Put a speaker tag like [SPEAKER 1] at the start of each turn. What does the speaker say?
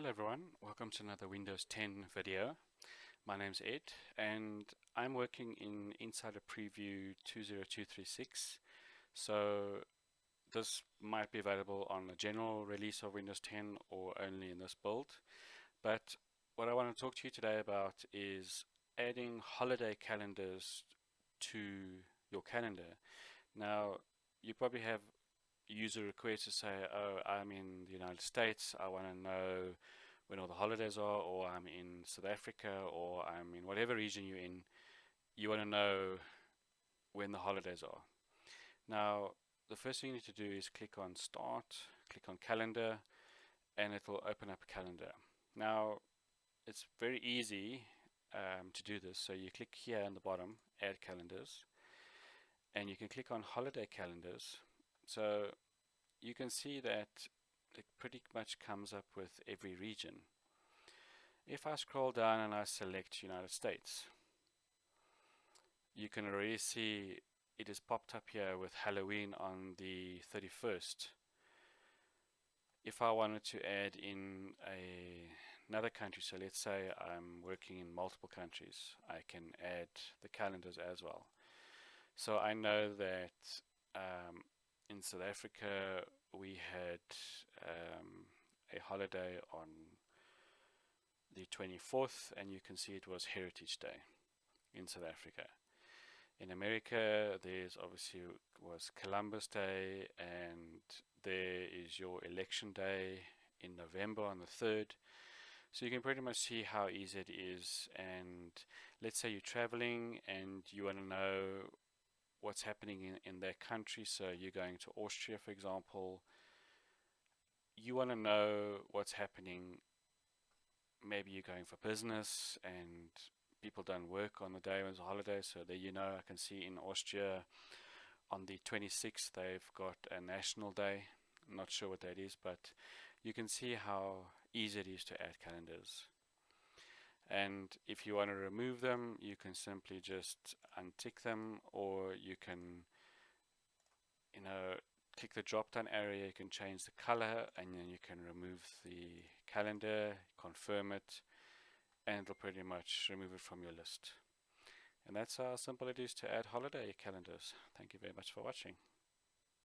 [SPEAKER 1] Hello everyone, welcome to another Windows 10 video. My name's Ed and I'm working in Insider Preview 20236. So this might be available on a general release of Windows 10 or only in this build. But what I want to talk to you today about is adding holiday calendars to your calendar. Now, you probably have user requests to say, oh, I'm in the United States, I want to know when all the holidays are, or I'm in South Africa, or I'm in whatever region you're in, you want to know when the holidays are. Now, the first thing you need to do is click on Start, click on Calendar, and it will open up a calendar. Now, it's very easy to do this. So you click here on the bottom, Add Calendars, and you can click on Holiday Calendars. So you can see that it pretty much comes up with every region. If I scroll down and I select United States, you can already see it is popped up here with Halloween on the 31st. If I wanted to add in another country, so let's say I'm working in multiple countries, I can add the calendars as well. So I know that in South Africa we had a holiday on the 24th, and you can see it was Heritage Day in South Africa. In America, there's obviously was Columbus Day, and there is your election day in November on the 3rd. So you can pretty much see how easy it is. And let's say you're traveling and you want to know what's happening in their country. So you're going to Austria, for example. You want to know what's happening. Maybe you're going for business and people don't work on the day when it's a holiday, so there I can see in Austria on the 26th they've got a national day. I'm not sure what that is, but you can see how easy it is to add calendars. And if you want to remove them, you can simply just untick them, or you can click the drop down area, you can change the color, and then you can remove the calendar, confirm it, and it'll pretty much remove it from your list. And that's how simple it is to add holiday calendars. Thank you very much for watching.